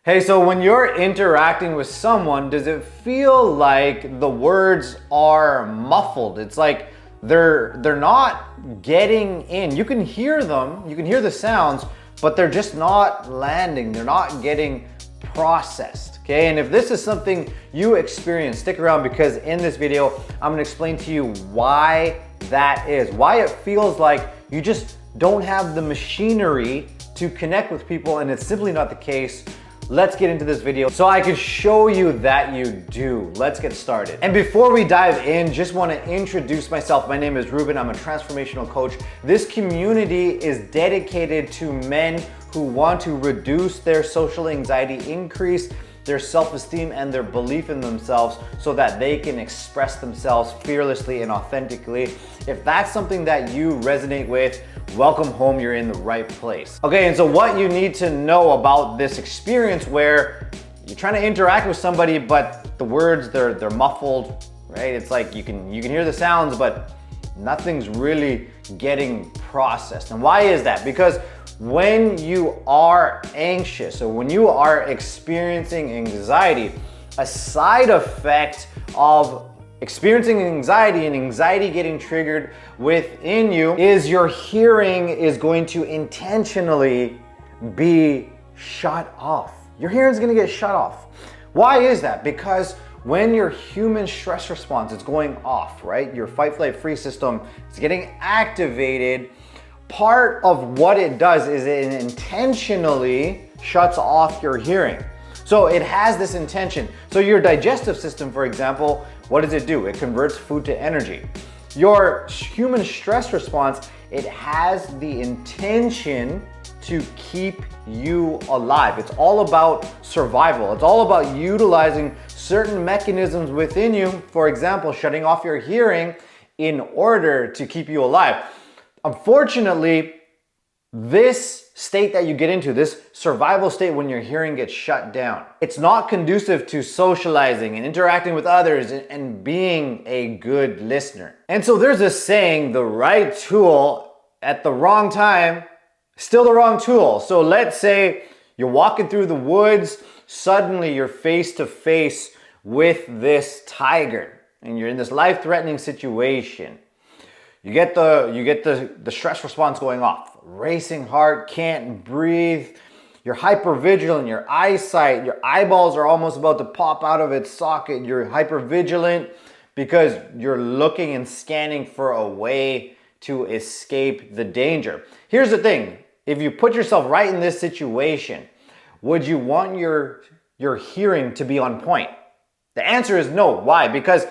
Hey, so when you're interacting with someone, does it feel like the words are muffled? It's like they're not getting in. You can hear them, you can hear the sounds, but they're just not landing. They're not getting processed, okay? And if this is something you experience, stick around because in this video, I'm gonna explain to you why that is, why it feels like you just don't have the machinery to connect with people, and it's simply not the case. Let's get into this video so I can show you that you do. Let's get started. And before we dive in, just want to introduce myself. My name is Rubin. I'm a transformational coach. This community is dedicated to men who want to reduce their social anxiety, increase their self-esteem and their belief in themselves so that they can express themselves fearlessly and authentically. If that's something that you resonate with, welcome home, you're in the right place. Okay, and so what you need to know about this experience where you're trying to interact with somebody, but the words, they're muffled, right? It's like you can hear the sounds, but nothing's really getting processed. And why is that? Because when you are anxious or when you are experiencing anxiety, a side effect of experiencing anxiety and anxiety getting triggered within you is your hearing is going to intentionally be shut off. Your hearing is going to get shut off. Why is that? Because when your human stress response is going off, right? Your fight, flight, freeze system is getting activated. Part of what it does is it intentionally shuts off your hearing. So it has this intention. So your digestive system, for example, what does it do? It converts food to energy. Your human stress response, it has the intention to keep you alive. It's all about survival. It's all about utilizing certain mechanisms within you, for example, shutting off your hearing in order to keep you alive. Unfortunately, this state that you get into, this survival state when your hearing gets shut down, it's not conducive to socializing and interacting with others and being a good listener. And so there's a saying, the right tool at the wrong time, still the wrong tool. So let's say you're walking through the woods, suddenly you're face to face with this tiger and you're in this life-threatening situation. You get the stress response going off, racing heart, can't breathe, you're hypervigilant, your eyesight, your eyeballs are almost about to pop out of its socket, you're hypervigilant because you're looking and scanning for a way to escape the danger. Here's the thing, if you put yourself right in this situation, would you want your hearing to be on point? The answer is no. Why? Because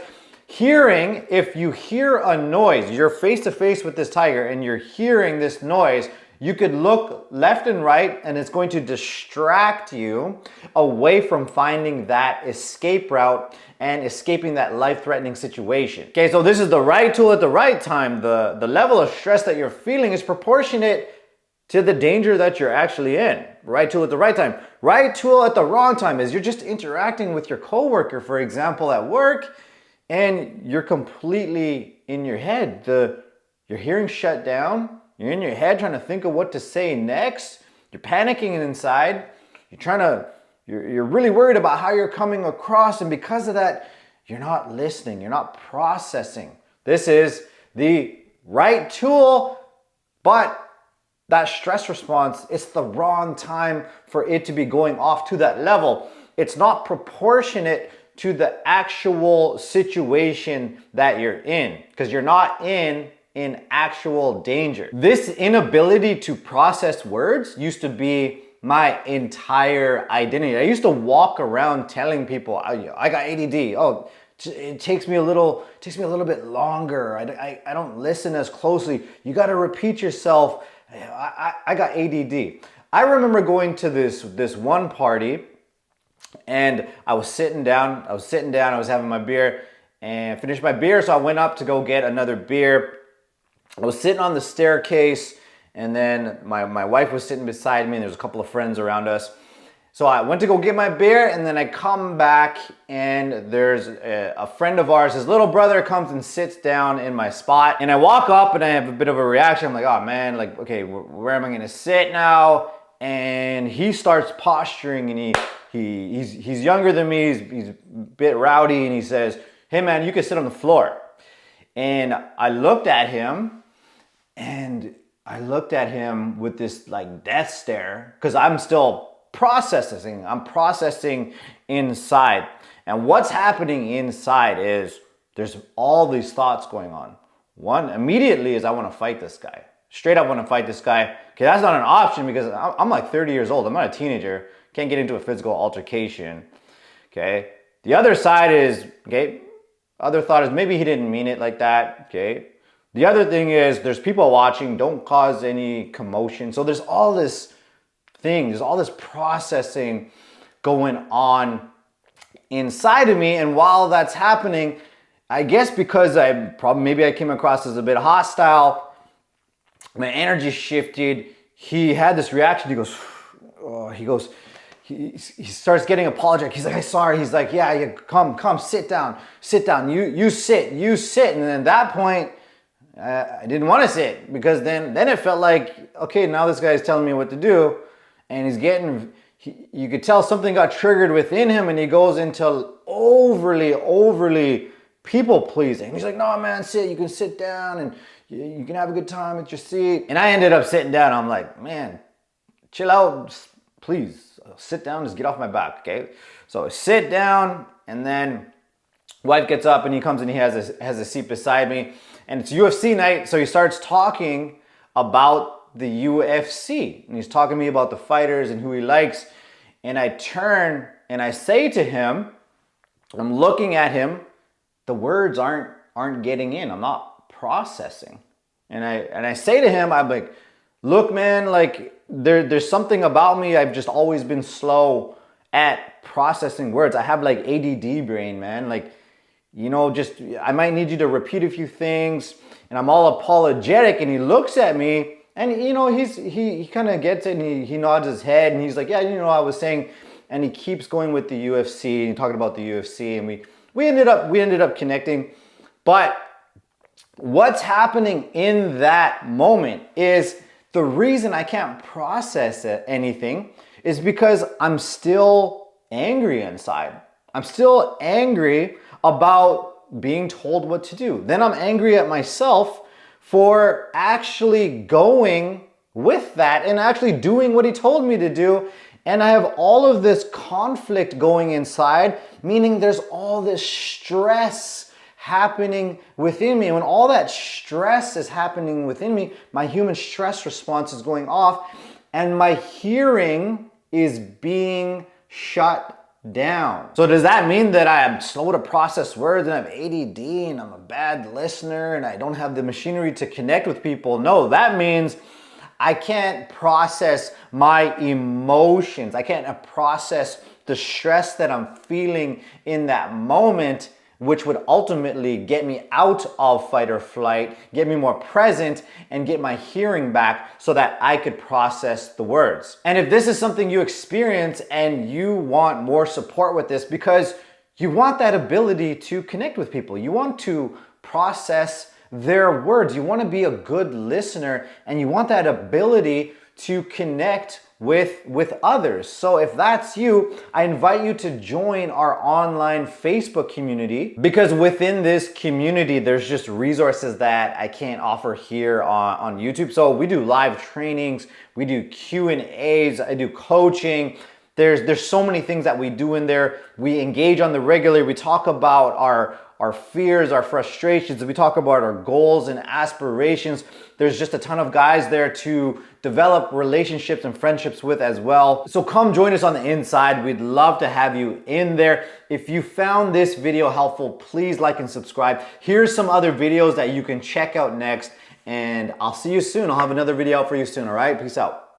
hearing, if you hear a noise, you're face to face with this tiger and you're hearing this noise, you could look left and right and it's going to distract you away from finding that escape route and escaping that life-threatening situation. Okay, so this is the right tool at the right time. The level of stress that you're feeling is proportionate to the danger that you're actually in. Right tool at the right time. Right tool at the wrong time is you're just interacting with your coworker, for example, at work, and you're completely in your head. Your hearing shut down. You're in your head trying to think of what to say next. You're panicking inside. You're really worried about how you're coming across, and because of that, you're not listening. You're not processing. This is the right tool, but that stress response, it's the wrong time for it to be going off to that level. It's not proportionate to the actual situation that you're in, because you're not in actual danger. This inability to process words used to be my entire identity. I used to walk around telling people, I got ADD. Oh, it takes me a little bit longer. I don't listen as closely. You got to repeat yourself. I got ADD. I remember going to this one party, and I was sitting down, I was having my beer and finished my beer. So I went up to go get another beer. I was sitting on the staircase, and then my wife was sitting beside me, and there's a couple of friends around us. So I went to go get my beer, and then I come back, and there's a friend of ours, his little brother comes and sits down in my spot, and I walk up and I have a bit of a reaction. I'm like, oh man, like, okay, where am I gonna sit now? And he starts posturing, and He's younger than me. He's a bit rowdy, and he says, "Hey man, you can sit on the floor." And I looked at him, with this like death stare, because I'm still processing. I'm processing inside. And what's happening inside is there's all these thoughts going on. One immediately is I want to fight this guy. Straight up want to fight this guy. Okay, that's not an option because I'm like 30 years old. I'm not a teenager. Can't get into a physical altercation. Okay. The other side is, okay, other thought is maybe he didn't mean it like that. Okay. The other thing is there's people watching, don't cause any commotion. So there's all this thing, there's all this processing going on inside of me. And while that's happening, I guess because maybe I came across as a bit hostile, my energy shifted. He had this reaction. He starts getting apologetic. He's like, "I'm sorry." He's like, yeah, come, sit down. You sit. And then at that point, I didn't want to sit because then it felt like, okay, now this guy's telling me what to do, and you could tell something got triggered within him, and he goes into overly people pleasing. He's like, "No man, sit. You can sit down and you can have a good time at your seat." And I ended up sitting down. I'm like, "Man, chill out, please. Sit down. Just get off my back, okay?" So I sit down, and then wife gets up, and he comes and he has a seat beside me, and it's UFC night. So he starts talking about the UFC, and he's talking to me about the fighters and who he likes. And I turn and I say to him, I'm looking at him, the words aren't getting in. I'm not processing. And I say to him, I'm like, "Look, man, like there's something about me. I've just always been slow at processing words. I have like ADD brain, man. Like, just I might need you to repeat a few things." And I'm all apologetic, and he looks at me, and he kind of gets it, and he nods his head, and he's like, "Yeah, I was saying," and he keeps going with the UFC and talking about the UFC, and we ended up connecting. But what's happening in that moment is the reason I can't process anything is because I'm still angry inside. I'm still angry about being told what to do. Then I'm angry at myself for actually going with that and actually doing what he told me to do. And I have all of this conflict going inside, meaning there's all this stress happening within me. And when all that stress is happening within me, my human stress response is going off, and my hearing is being shut down. So does that mean that I am slow to process words and I have ADD and I'm a bad listener and I don't have the machinery to connect with people? No, that means I can't process my emotions. I can't process the stress that I'm feeling in that moment, which would ultimately get me out of fight or flight, get me more present, and get my hearing back so that I could process the words. And if this is something you experience and you want more support with this because you want that ability to connect with people, you want to process their words, you want to be a good listener, and you want that ability to connect with others. So if that's you, I invite you to join our online Facebook community, because within this community, there's just resources that I can't offer here on YouTube. So we do live trainings, we do Q&As, I do coaching. There's so many things that we do in there. We engage on the regular. We talk about our fears, our frustrations. We talk about our goals and aspirations. There's just a ton of guys there to develop relationships and friendships with as well. So come join us on the inside. We'd love to have you in there. If you found this video helpful, please like and subscribe. Here's some other videos that you can check out next, and I'll see you soon. I'll have another video out for you soon, all right? Peace out.